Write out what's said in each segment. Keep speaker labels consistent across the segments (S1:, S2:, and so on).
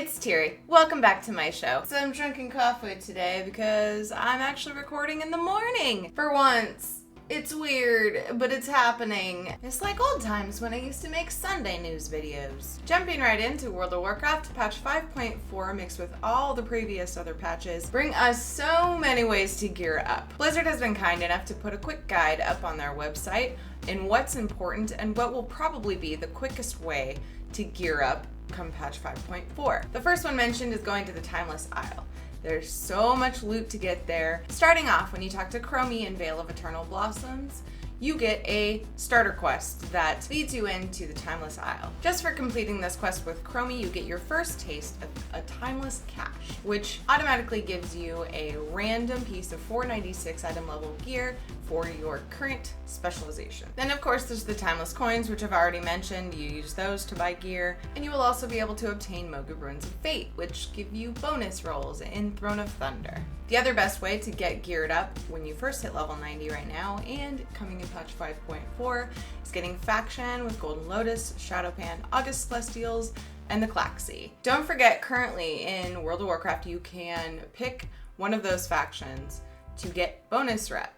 S1: it's Tiri. Welcome back to my show. So I'm drinking coffee today because I'm actually recording in the morning. For once. It's weird, but it's happening. It's like old times when I used to make Sunday news videos. Jumping right into World of Warcraft, patch 5.4 mixed with all the previous other patches bring us so many ways to gear up. Blizzard has been kind enough to put a quick guide up on their website in what's important and what will probably be the quickest way to gear up come patch 5.4. The first one mentioned is going to the Timeless Isle. There's so much loot to get there. Starting off, when you talk to Chromie in Vale of Eternal Blossoms, you get a starter quest that leads you into the Timeless Isle. Just for completing this quest with Chromie, you get your first taste of a Timeless Cache, which automatically gives you a random piece of 496 item level gear for your current specialization. Then of course there's the Timeless Coins, which I've already mentioned. You use those to buy gear, and you will also be able to obtain Mogu Runes of Fate, which give you bonus rolls in Throne of Thunder. The other best way to get geared up when you first hit level 90 right now and coming in patch 5.4 is getting Faction with Golden Lotus, Shadowpan, August Celestials, and the Klaxi. Don't forget, currently in World of Warcraft you can pick one of those factions to get bonus rep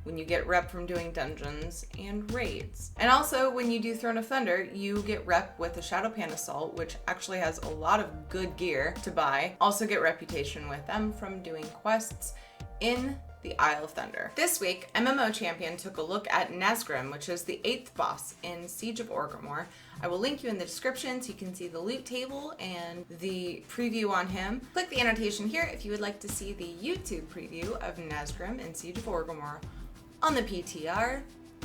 S1: when you get rep from doing dungeons and raids. And also when you do Throne of Thunder, you get rep with the Shadowpan Assault, which actually has a lot of good gear to buy. Also get reputation with them from doing quests in the Isle of Thunder. This week, mmo-champion took a look at Nazgrim, which is the 8th boss in Siege of Orgrimmar. I will link you in the description so you can see the loot table and the preview on him. Click the annotation here if you would like to see the YouTube preview of Nazgrim in Siege of Orgrimmar on the PTR,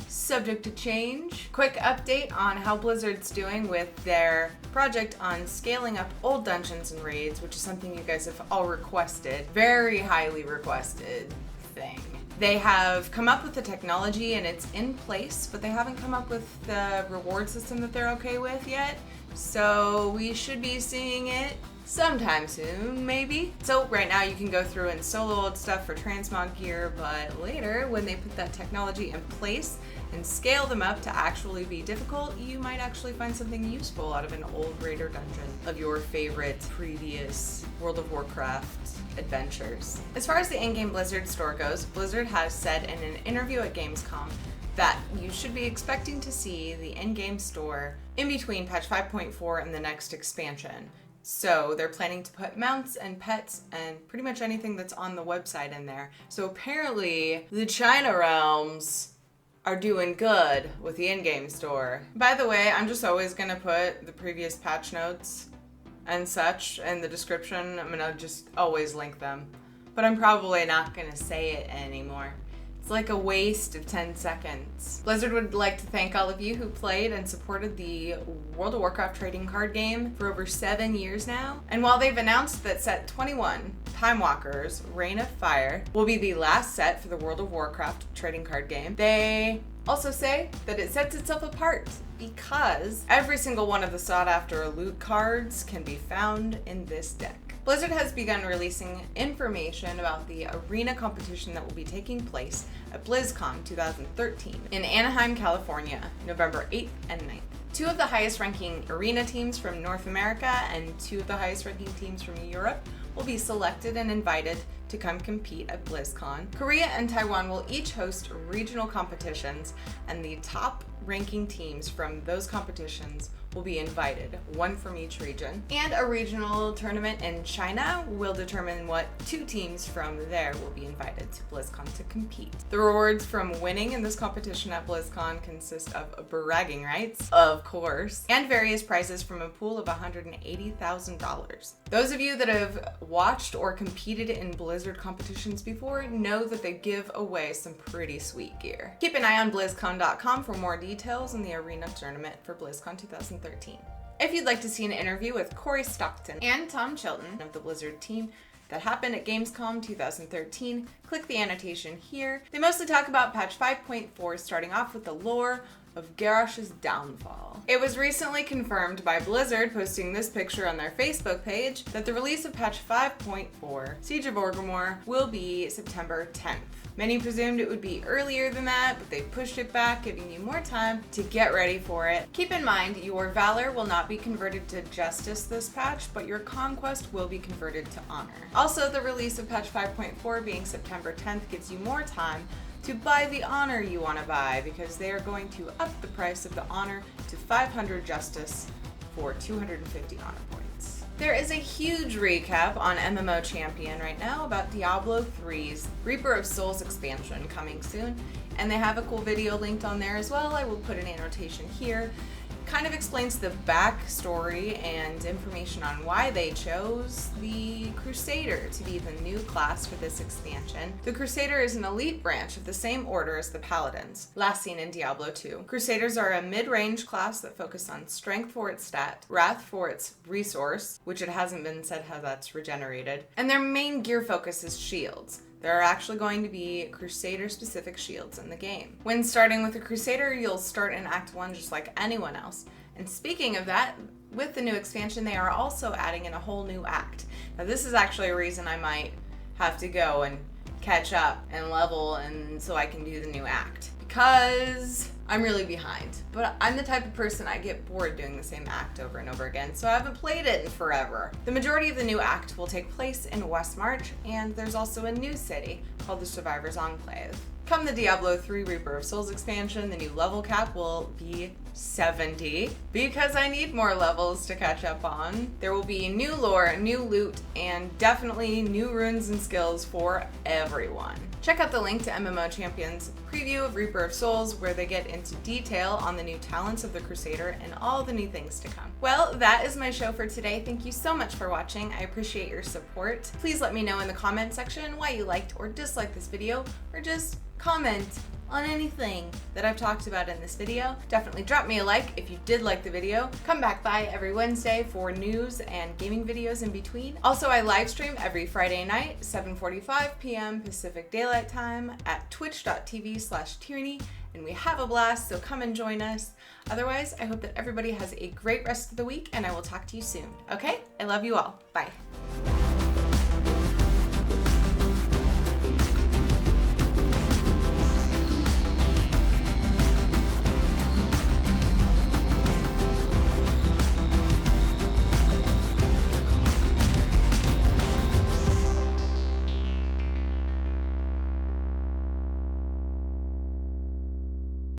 S1: subject to change. Quick update on how Blizzard's doing with their project on scaling up old dungeons and raids, which is something you guys have all requested, very highly requested thing. They have come up with the technology and it's in place, but they haven't come up with the reward system that they're okay with yet. So we should be seeing it sometime soon, maybe. So right now you can go through and solo old stuff for transmog gear, but later when they put that technology in place and scale them up to actually be difficult, you might actually find something useful out of an old raider dungeon of your favorite previous World of Warcraft adventures. As far as the in-game Blizzard store goes, Blizzard has said in an interview at Gamescom that you should be expecting to see the in-game store in between patch 5.4 and the next expansion. So they're planning to put mounts and pets and pretty much anything that's on the website in there. So apparently the China realms are doing good with the in-game store. By the way, I'm just always gonna put the previous patch notes and such in the description. I'm gonna just always link them, but I'm probably not gonna say it anymore. It's like a waste of 10 seconds. Blizzard would like to thank all of you who played and supported the World of Warcraft trading card game for over 7 years now. And while they've announced that set 21, Time Walkers, Reign of Fire, will be the last set for the World of Warcraft trading card game, they also say that it sets itself apart because every single one of the sought after loot cards can be found in this deck. Blizzard has begun releasing information about the arena competition that will be taking place at BlizzCon 2013 in Anaheim, California, November 8th and 9th. 2 of the highest ranking arena teams from North America and 2 of the highest ranking teams from Europe will be selected and invited to come compete at BlizzCon. Korea and Taiwan will each host regional competitions, and the top ranking teams from those competitions will be invited, 1 from each region. And a regional tournament in China will determine what 2 teams from there will be invited to BlizzCon to compete. The rewards from winning in this competition at BlizzCon consist of bragging rights, of course, and various prizes from a pool of $180,000. Those of you that have watched or competed in Blizzard competitions before know that they give away some pretty sweet gear. Keep an eye on BlizzCon.com for more details on the arena tournament for BlizzCon 2013. If you'd like to see an interview with Corey Stockton and Tom Chilton of the Blizzard team that happened at Gamescom 2013, click the annotation here. They mostly talk about patch 5.4, starting off with the lore, of Garrosh's downfall. It was recently confirmed by Blizzard, posting this picture on their Facebook page, that the release of patch 5.4, Siege of Orgrimmar, will be September 10th. Many presumed it would be earlier than that, but they pushed it back, giving you more time to get ready for it. Keep in mind, your Valor will not be converted to Justice this patch, but your Conquest will be converted to Honor. Also, the release of patch 5.4 being September 10th gives you more time to buy the Honor you want to buy, because they are going to up the price of the Honor to 500 Justice for 250 Honor points. There is a huge recap on mmo-champion right now about Diablo 3's Reaper of Souls expansion coming soon, and they have a cool video linked on there as well. I will put an annotation here. Kind of explains the backstory and information on why they chose the Crusader to be the new class for this expansion. The Crusader is an elite branch of the same order as the Paladins, last seen in Diablo 2. Crusaders are a mid-range class that focus on strength for its stat, wrath for its resource, which it hasn't been said how that's regenerated, and their main gear focus is shields. There are actually going to be Crusader-specific shields in the game. When starting with a Crusader, you'll start in Act 1 just like anyone else. And speaking of that, with the new expansion, they are also adding in a whole new act. Now this is actually a reason I might have to go and catch up and level and so I can do the new act. Because I'm really behind. But I'm the type of person, I get bored doing the same act over and over again, so I haven't played it in forever. The majority of the new act will take place in Westmarch, and there's also a new city called the Survivors Enclave. Come the Diablo 3 Reaper of Souls expansion, the new level cap will be 70, because I need more levels to catch up on. There will be new lore, new loot, and definitely new runes and skills for everyone. Check out the link to mmo-champion's preview of Reaper of Souls, where they get into detail on the new talents of the Crusader and all the new things to come. Well, that is my show for today. Thank you so much for watching. I appreciate your support. Please let me know in the comment section why you liked or disliked this video, or just comment on anything that I've talked about in this video. Definitely drop me a like if you did like the video. Come back by every Wednesday for news and gaming videos in between. Also, I live stream every Friday night, 7:45 p.m. Pacific Daylight Time at twitch.tv/Tirinei, and we have a blast, so come and join us. Otherwise, I hope that everybody has a great rest of the week, and I will talk to you soon. Okay? I love you all. Bye.